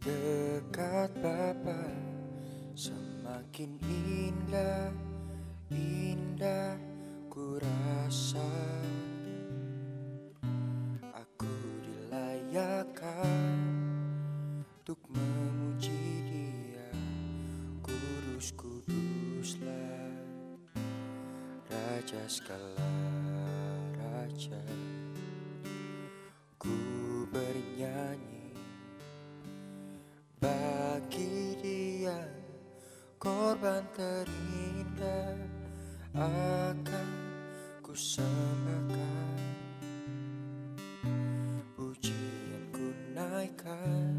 Dekat Bapa semakin indah, indah ku rasa. Aku dilayakkan untuk memuji Dia. Kudus-kuduslah Raja segala raja. Ku bernyanyi bagi Dia, korban terindah akan ku sembahkan. Pujianku naikkan,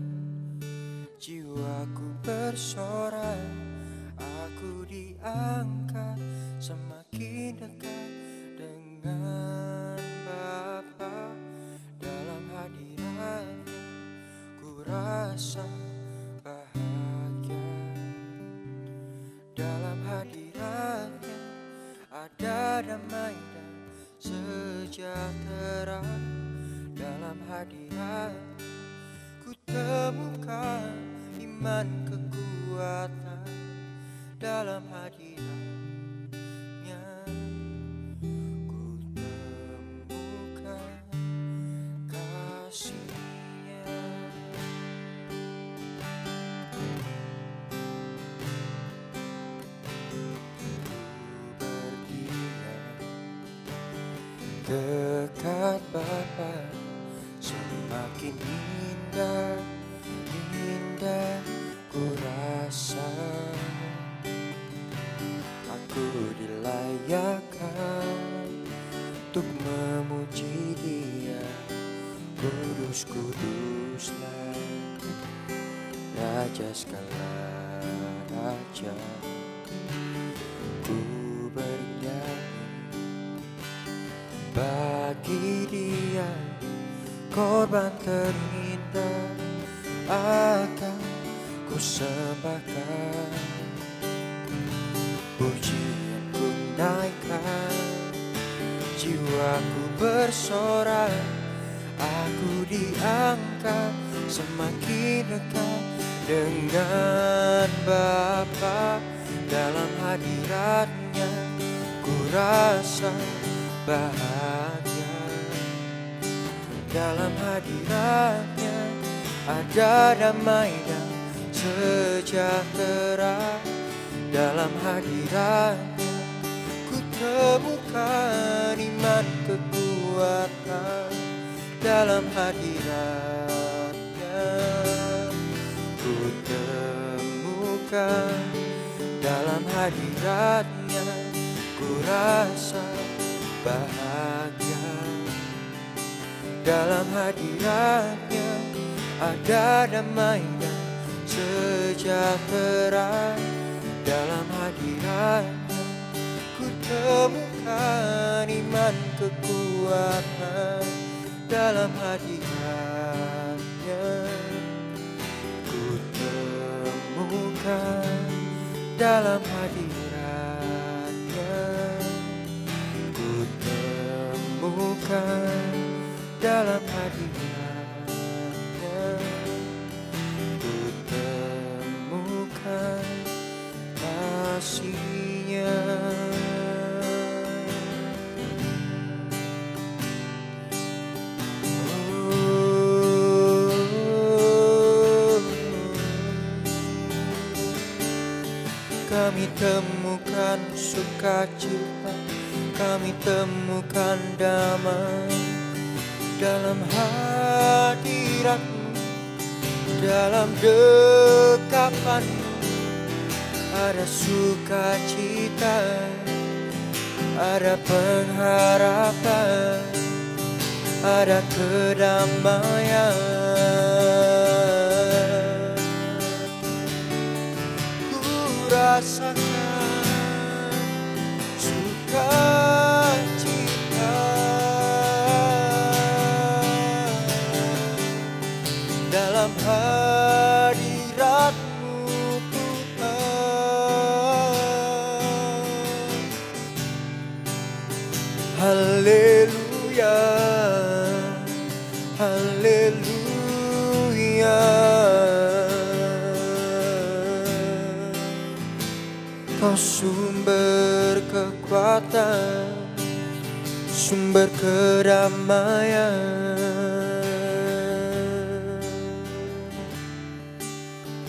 jiwaku bersorak. Aku diangkat semakin dekat dengan Bapa. Dalam hadiratnya ku rasa bahagia. Dalam hadiratnya ada damai dan sejahtera. Dalam hadiratnya ku temukan iman kekuatan. Dalam hadiratnya ku temukan kasih-Nya. Ku berdiam dekat Bapa, semakin indah, indah ku rasa. Aku dilayakkan untuk memuji Dia. Kudus-kuduslah Raja segala raja. Ku bernyanyi bagi Dia, korban terindah akan ku sembahkan. Pujianku naikkan, jiwaku bersorak. Aku diangkat semakin dekat dengan Bapa. Dalam hadiratnya ku rasa bahagia. Dalam hadiratnya ada damai dan sejahtera. Dalam hadiratnya ku temukan iman kekuatan. Dalam hadiratnya ku temukan. Dalam hadiratnya ku rasa bahagia. Dalam hadiratnya ada damai dan sejahtera. Dalam hadiratnya ku temukan iman kekuatan. Dalam hadiratnya ku temukan. Dalam hadiratnya ku temukan. Dalam hadiratnya ku temukan kasih-Nya. Kami temukan sukacita, kami temukan damai dalam hadirat-Mu. Dalam dekapan-Mu ada sukacita, ada pengharapan, ada kedamaian. Ku rasakan sukacita dalam hadirat-Mu, Tuhan. Haleluya, haleluya. Kau sumber kekuatan, sumber kedamaian.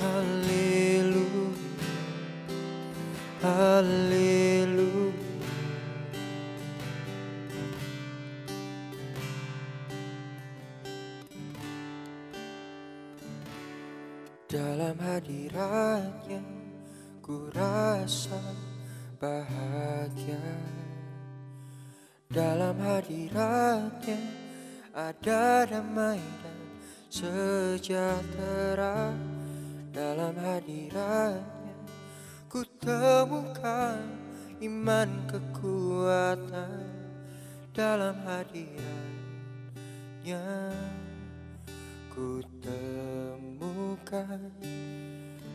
Haleluya, haleluya. Dalam hadiratnya ku rasa bahagia. Dalam hadiratnya ada damai dan sejahtera. Dalam hadiratnya ku temukan iman kekuatan. Dalam hadiratnya ku temukan.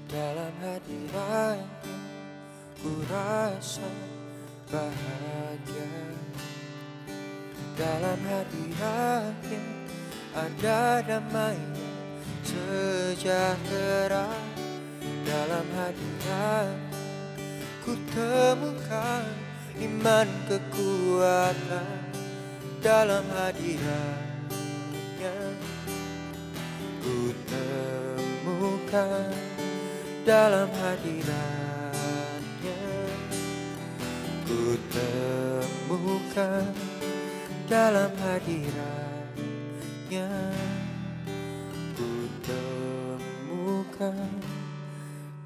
Dalam hadiratnya ku rasa bahagia. Dalam hadiratnya ada damai sejahtera. Dalam hadiratnya ku temukan iman kekuatan. Dalam hadiratnya ku temukan. Dalam hadiratnya ku temukan. Dalam hadiratnya ku temukan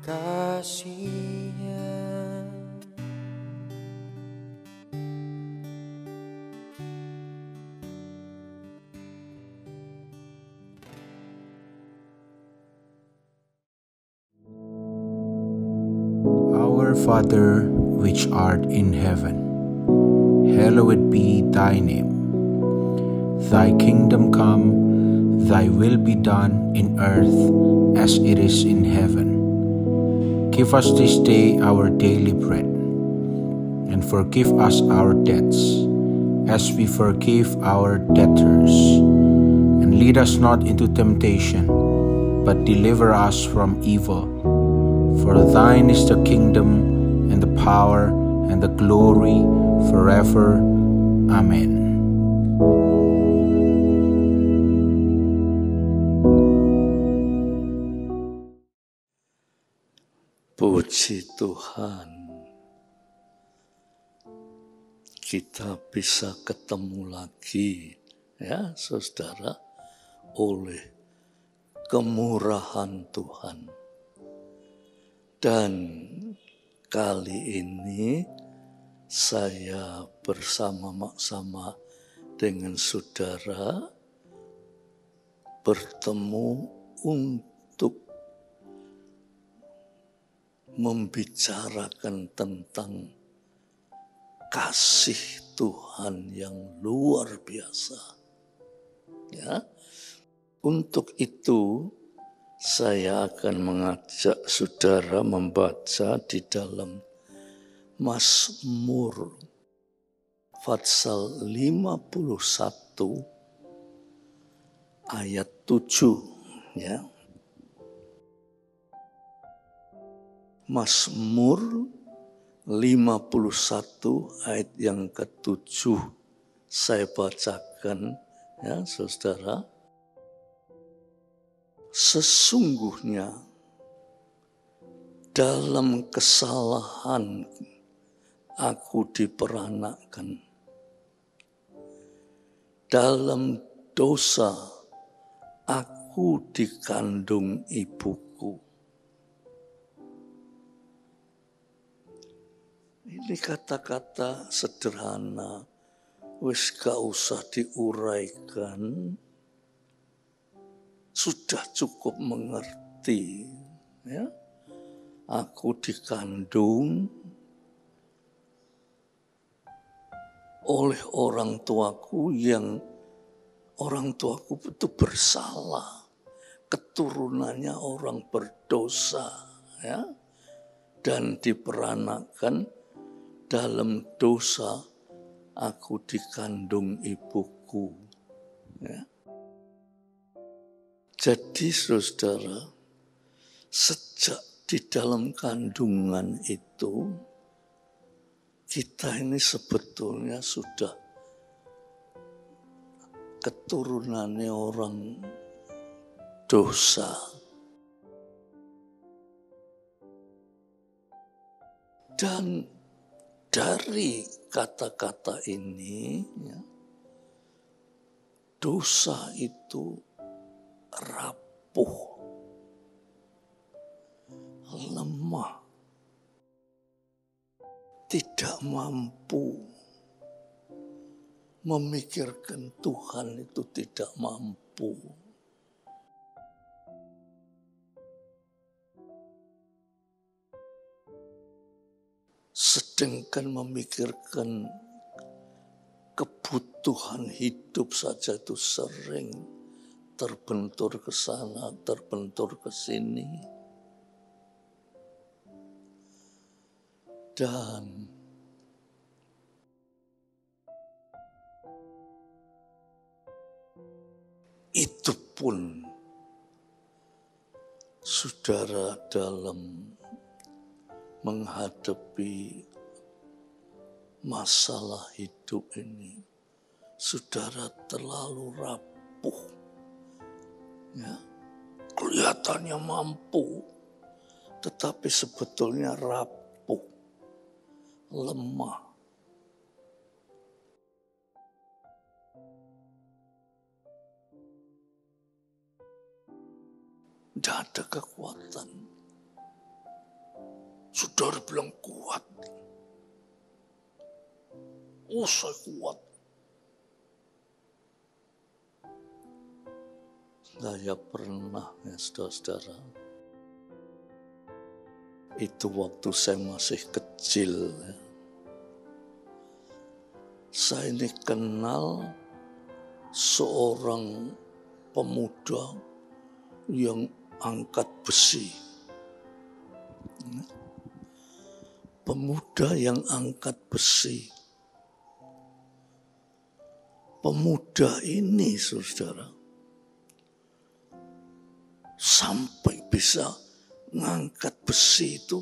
kasih-Nya. Our Father, which art in heaven, hallowed be thy name. Thy kingdom come, thy will be done in earth as it is in heaven. Give us this day our daily bread, and forgive us our debts, as we forgive our debtors. And lead us not into temptation, but deliver us from evil. For thine is the kingdom, and the power, and the glory, forever. Amen. Puji Tuhan, kita bisa ketemu lagi, ya saudara, oleh kemurahan Tuhan. Dan kali ini saya bersama-sama dengan saudara bertemu untuk membicarakan tentang kasih Tuhan yang luar biasa. Ya. Untuk itu saya akan mengajak saudara membaca di dalam Mazmur pasal 51 ayat 7, ya. Mazmur 51 ayat yang ke-7 saya bacakan, ya saudara. Sesungguhnya dalam kesalahan aku diperanakkan, dalam dosa aku dikandung ibuku. Ini kata-kata sederhana, wis gak usah diuraikan, sudah cukup mengerti, ya. Aku dikandung oleh orang tuaku yang orang tuaku itu bersalah, keturunannya orang berdosa, ya, dan diperanakkan dalam dosa aku dikandung ibuku, ya. Jadi saudara, sejak di dalam kandungan itu, kita ini sebetulnya sudah keturunannya orang dosa. Dan dari kata-kata ini, ya, dosa itu rapuh, lemah, tidak mampu memikirkan Tuhan, itu tidak mampu. Sedangkan memikirkan kebutuhan hidup saja itu sering terbentur ke sana, terbentur ke sini. Dan itu pun, saudara, dalam menghadapi masalah hidup ini, saudara terlalu rapuh. Ya, kelihatannya mampu, tetapi sebetulnya rapuh, lemah. Tidak ada kekuatan. Saudara bilang kuat. Oh, saya kuat. Saya pernah, ya saudara-saudara, itu waktu saya masih kecil, ya. Saya ini kenal seorang pemuda yang angkat besi. Pemuda yang angkat besi. Pemuda ini, saudara, sampai bisa ngangkat besi itu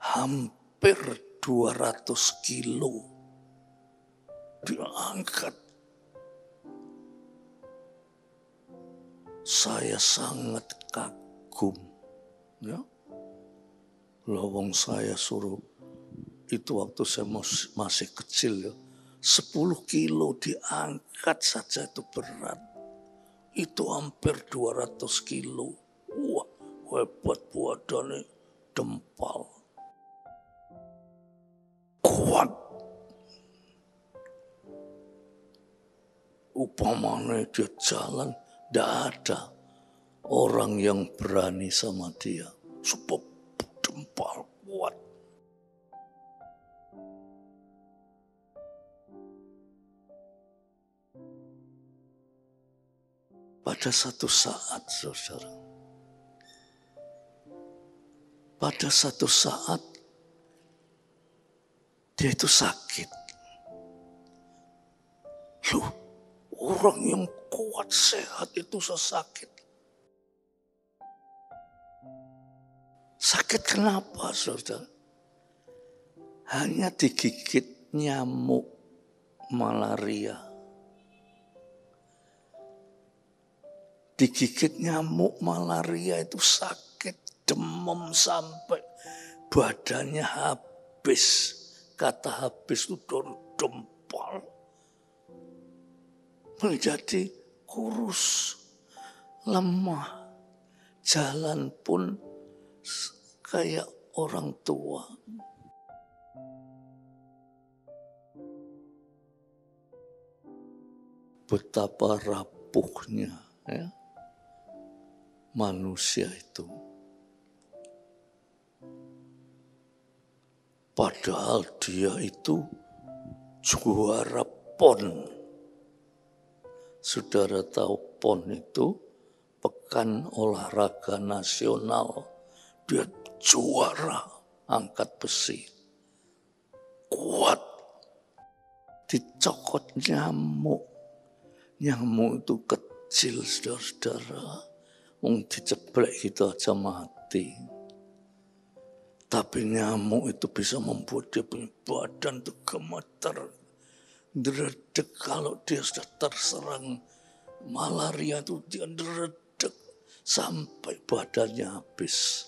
hampir 200 kilo. Dia angkat. Saya sangat kagum. Ya. Lawang saya suruh, itu waktu saya masih kecil, ya, 10 kilo diangkat saja itu berat. Itu hampir 200 kilo. Wah, hebat badannya, dempal. Kuat. Upamanya dia jalan, tidak ada orang yang berani sama dia. Sebab dempal kuat. Pada satu saat, saudara, pada satu saat dia itu sakit. Loh, orang yang kuat sehat itu sakit. Sakit kenapa, saudara? Hanya digigit nyamuk malaria. Digigit nyamuk malaria itu sakit, demam sampai badannya habis. Kata habis itu dempal. Menjadi kurus, lemah. Jalan pun kayak orang tua. Betapa rapuhnya, ya, manusia itu. Padahal dia itu juara PON. Saudara tahu PON itu Pekan Olahraga Nasional. Dia juara angkat besi. Kuat. Dicokot nyamuk. Nyamuk itu kecil, saudara-saudara. Wong diceblek gitu aja mati. Tapi nyamuk itu bisa membuat dia punya badan tuh gemeter, deredek. Kalau dia sudah terserang malaria itu dia deredek sampai badannya habis.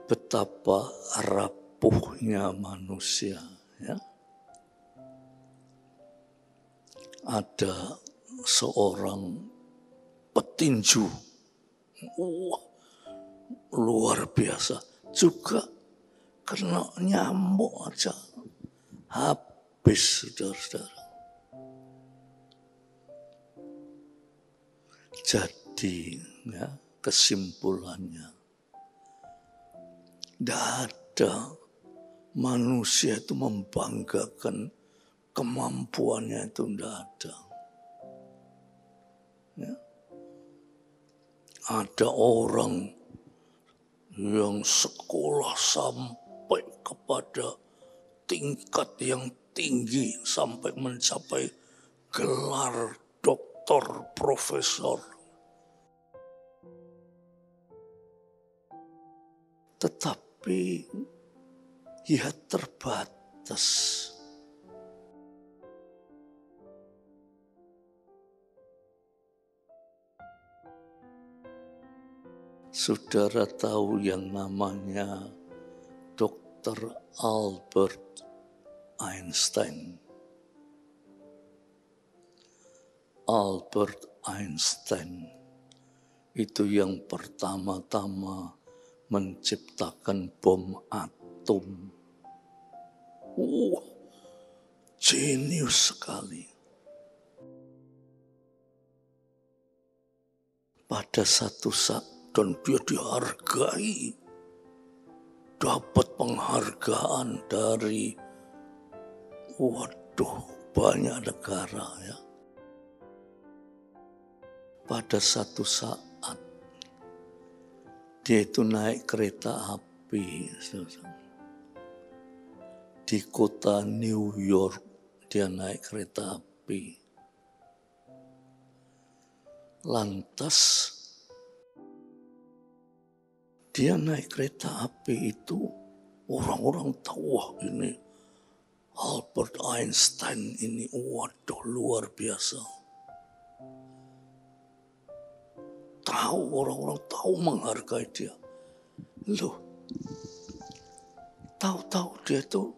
Betapa rapuhnya manusia, ya. Ada seorang petinju, wah, luar biasa, juga kena nyamuk aja habis, saudara-saudara. Jadi, ya, kesimpulannya, tidak ada manusia itu membanggakan kemampuannya, itu tidak ada. Ya. Ada orang yang sekolah sampai kepada tingkat yang tinggi, sampai mencapai gelar doktor, profesor. Tetapi ia terbatas. Saudara tahu yang namanya Dr. Albert Einstein. Albert Einstein itu yang pertama-tama menciptakan bom atom. Jenius sekali. Pada satu saat, dan dia dihargai, dapat penghargaan dari banyak negara, ya. Pada satu saat dia itu naik kereta api di kota New York. Dia naik kereta api, lantas dia naik kereta api itu, orang-orang tahu, wah ini Albert Einstein ini, waduh luar biasa. Tahu, orang-orang tahu menghargai dia. Loh, tahu-tahu dia tuh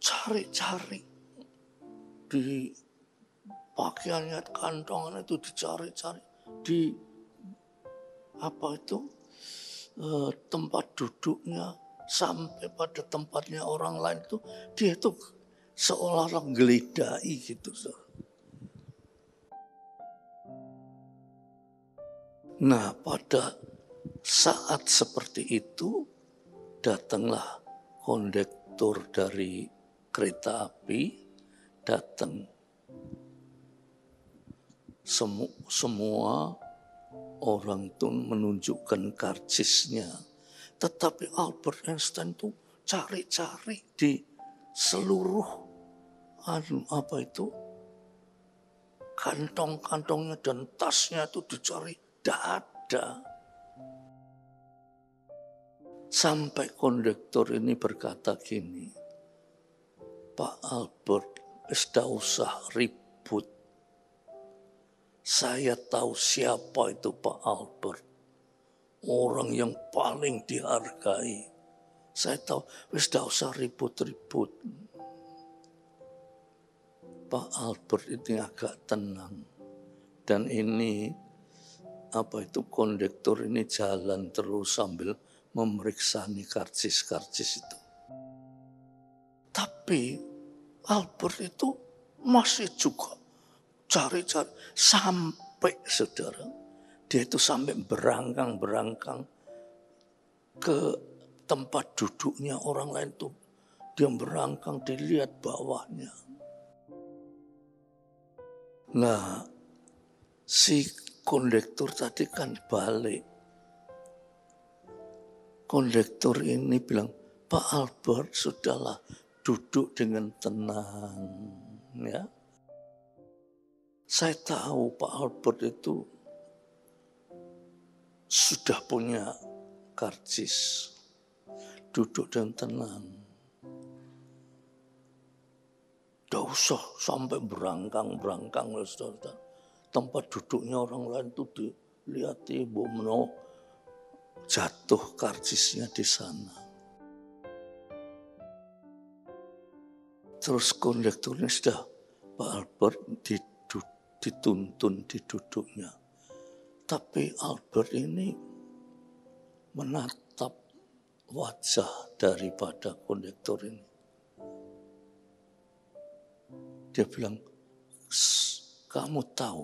cari-cari di pakaiannya, kantongan itu dicari-cari, di tempat duduknya, sampai pada tempatnya orang lain itu, dia tuh seolah-olah gelidai gitu. Nah, pada saat seperti itu, datanglah kondektur dari kereta api, datang. Semua orang itu menunjukkan karcisnya. Tetapi Albert Einstein itu cari-cari di seluruh kantong-kantongnya dan tasnya itu dicari, tidak ada. Sampai kondektur ini berkata gini, Pak Albert, tidak usah ribut. Saya tahu siapa itu Pak Albert. Orang yang paling dihargai. Saya tahu, tidak usah ribut-ribut. Pak Albert ini agak tenang. Dan ini, kondektur ini jalan terus sambil memeriksa karcis-karcis itu. Tapi Albert itu masih juga cari-cari sampai, saudara, dia itu sampai berangkang ke tempat duduknya orang lain tuh. Dia berangkang, dilihat bawahnya. Nah, si kondektur tadi kan balik. Kondektur ini bilang, Pak Albert, sudahlah, duduk dengan tenang, ya. Saya tahu Pak Albert itu sudah punya karcis, duduk dengan tenang. Tidak usah sampai berangkang, saudara. Tempat duduknya orang lain itu dilihat Ibu Meno, jatuh karcisnya di sana. Terus kondekturnya sudah, Pak Albert dituntun di duduknya. Tapi Albert ini menatap wajah daripada kondektur ini. Dia bilang, kamu tahu,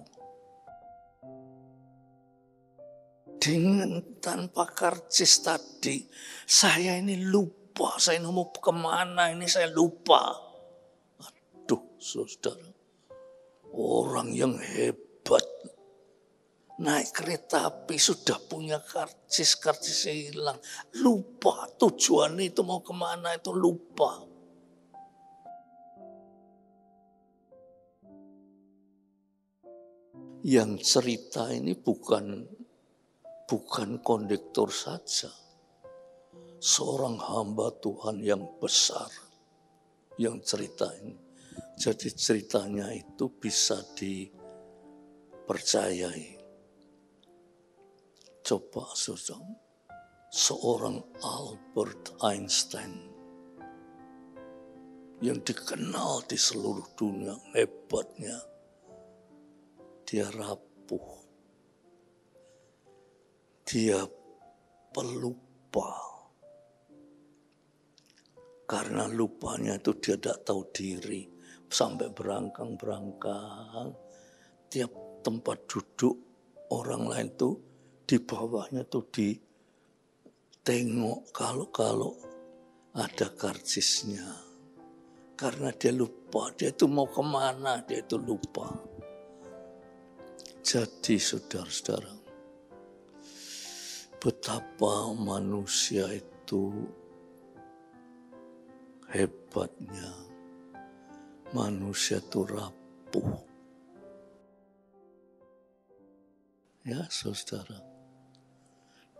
dengan tanpa karcis tadi, saya ini lupa, saya mau kemana ini saya lupa. Aduh saudara, orang yang hebat, naik kereta api sudah punya karcisnya hilang, lupa tujuan itu mau kemana itu lupa. Yang cerita ini bukan kondektur saja. Seorang hamba Tuhan yang besar yang cerita ini. Jadi ceritanya itu bisa dipercayai. Coba saudara, seorang Albert Einstein yang dikenal di seluruh dunia hebatnya, dia rapuh, dia pelupa. Karena lupanya itu dia tidak tahu diri, sampai berangkang. Tiap tempat duduk orang lain itu di bawahnya tuh ditengok kalau ada karcisnya. Karena dia lupa, dia itu mau kemana, dia itu lupa. Jadi saudara-saudara, betapa manusia itu hebatnya. Manusia itu rapuh. Ya saudara,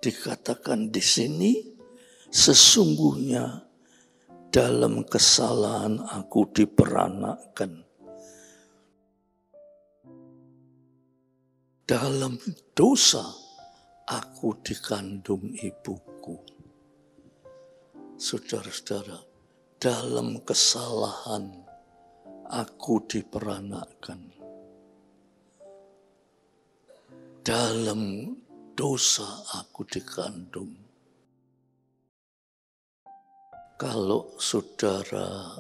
dikatakan di sini, sesungguhnya dalam kesalahan aku diperanakkan. Dalam dosa aku dikandung ibuku. Saudara-saudara, dalam kesalahan aku diperanakkan. Dalam dosa aku dikandung. Kalau saudara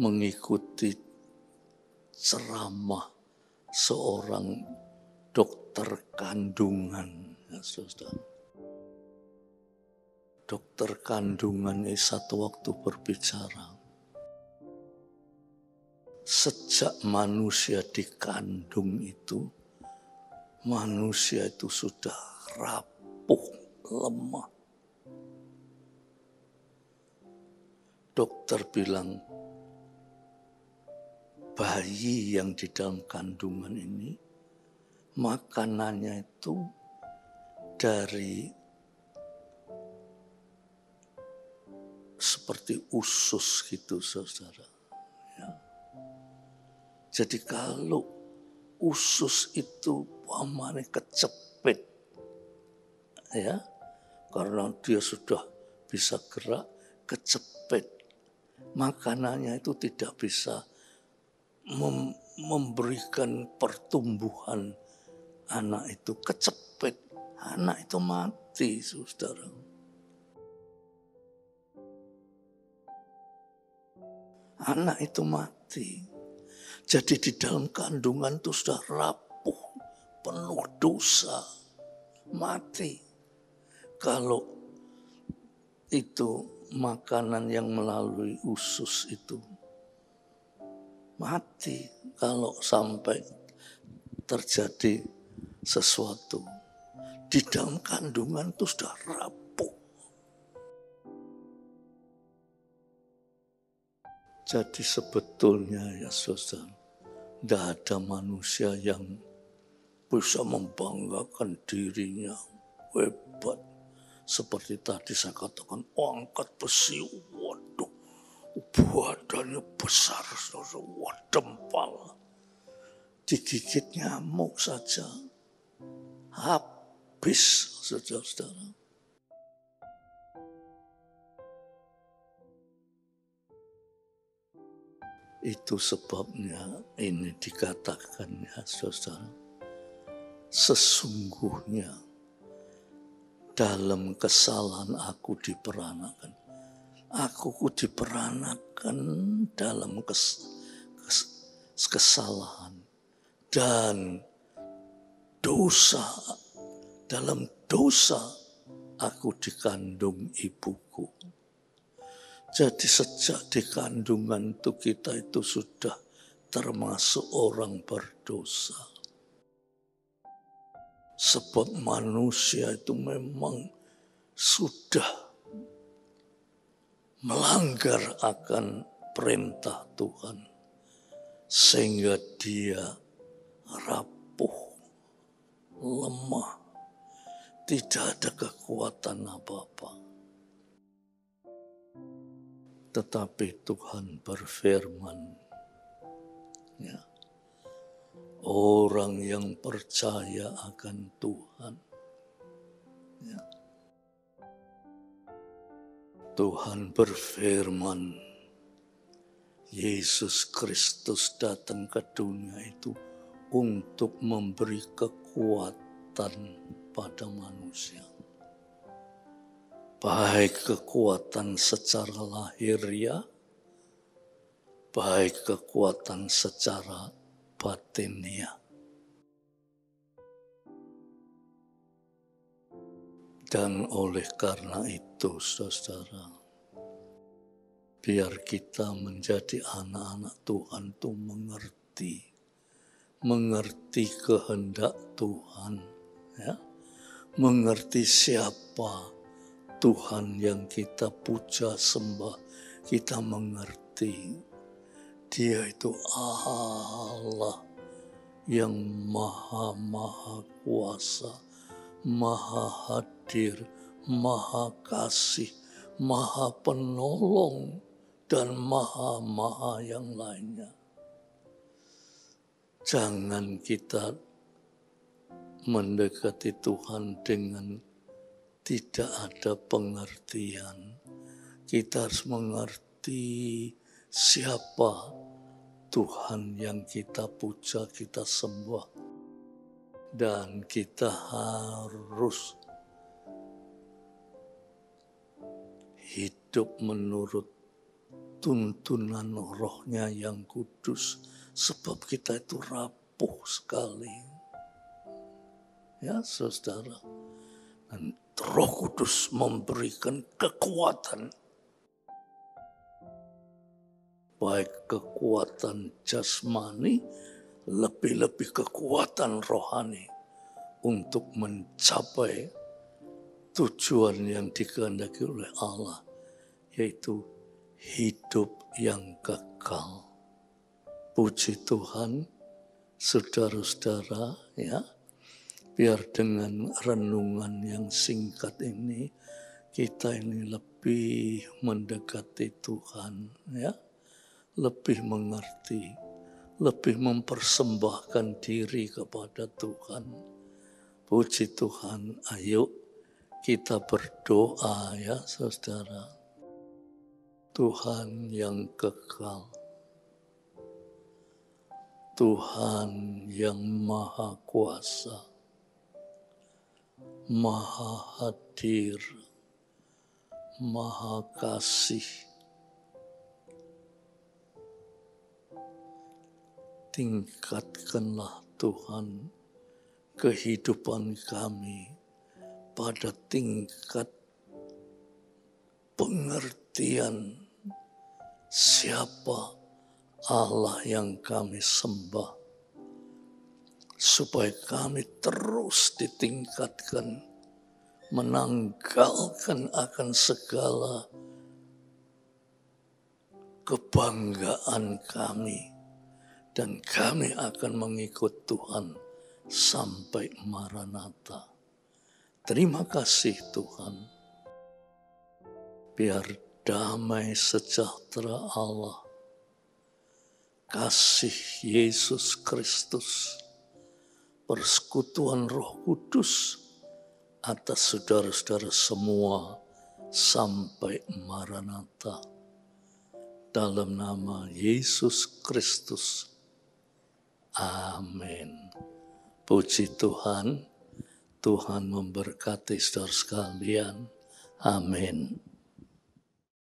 mengikuti ceramah seorang dokter kandungan, ya saudara. Dokter kandungan ini satu waktu berbicara, sejak manusia dikandung itu, manusia itu sudah rapuh, lemah. Dokter bilang, bayi yang di dalam kandungan ini, makanannya itu dari seperti usus gitu, saudara. Ya. Jadi kalau usus itu pamane kecepit, ya, karena dia sudah bisa gerak, kecepit, makanannya itu tidak bisa memberikan pertumbuhan anak itu, kecepit, anak itu mati, saudara. Anak itu mati. Jadi di dalam kandungan itu sudah rapuh, penuh dosa, mati. Kalau itu makanan yang melalui usus itu mati kalau sampai terjadi sesuatu. Di dalam kandungan itu sudah rapuh. Jadi sebetulnya ya saudara, tidak ada manusia yang bisa membanggakan dirinya hebat. Seperti tadi saya katakan, angkat besi, waduh, badannya besar, dempal. Digigit nyamuk saja, habis saudara-saudara. Itu sebabnya ini dikatakan ya saudara, sesungguhnya dalam kesalahan aku diperanakan. Aku diperanakan dalam kesalahan dan dosa. Dalam dosa aku dikandung ibuku. Jadi sejak di kandungan itu kita itu sudah termasuk orang berdosa. Sebab manusia itu memang sudah melanggar akan perintah Tuhan. Sehingga dia rapuh, lemah, tidak ada kekuatan apa-apa. Tetapi Tuhan berfirman, ya, orang yang percaya akan Tuhan, ya, Tuhan berfirman, Yesus Kristus datang ke dunia itu untuk memberi kekuatan pada manusia. Baik kekuatan secara lahiriah, baik kekuatan secara batiniah. Dan oleh karena itu, saudara, biar kita menjadi anak-anak Tuhan itu mengerti kehendak Tuhan, ya, mengerti siapa Tuhan yang kita puja sembah, kita mengerti Dia itu Allah yang maha kuasa, maha hadir, maha kasih, maha penolong, dan maha yang lainnya. Jangan kita mendekati Tuhan dengan tidak ada pengertian. Kita harus mengerti siapa Tuhan yang kita puja, kita sembah. Dan kita harus hidup menurut tuntunan Roh-Nya yang kudus. Sebab kita itu rapuh sekali. Ya saudara. Dan Roh Kudus memberikan kekuatan. Baik kekuatan jasmani, lebih-lebih kekuatan rohani. Untuk mencapai tujuan yang dikehendaki oleh Allah. Yaitu hidup yang kekal. Puji Tuhan, saudara-saudara, ya. Biar dengan renungan yang singkat ini, kita ini lebih mendekati Tuhan, ya, lebih mengerti, lebih mempersembahkan diri kepada Tuhan. Puji Tuhan, ayo kita berdoa ya saudara. Tuhan yang kekal, Tuhan yang maha kuasa, maha hadir, maha kasih. Tingkatkanlah Tuhan kehidupan kami pada tingkat pengertian siapa Allah yang kami sembah. Supaya kami terus ditingkatkan, menanggalkan akan segala kebanggaan kami. Dan kami akan mengikut Tuhan sampai Maranatha. Terima kasih Tuhan. Biar damai sejahtera Allah, kasih Yesus Kristus, persekutuan Roh Kudus atas saudara-saudara semua sampai Maranatha. Dalam nama Yesus Kristus. Amin. Puji Tuhan. Tuhan memberkati saudara sekalian. Amin.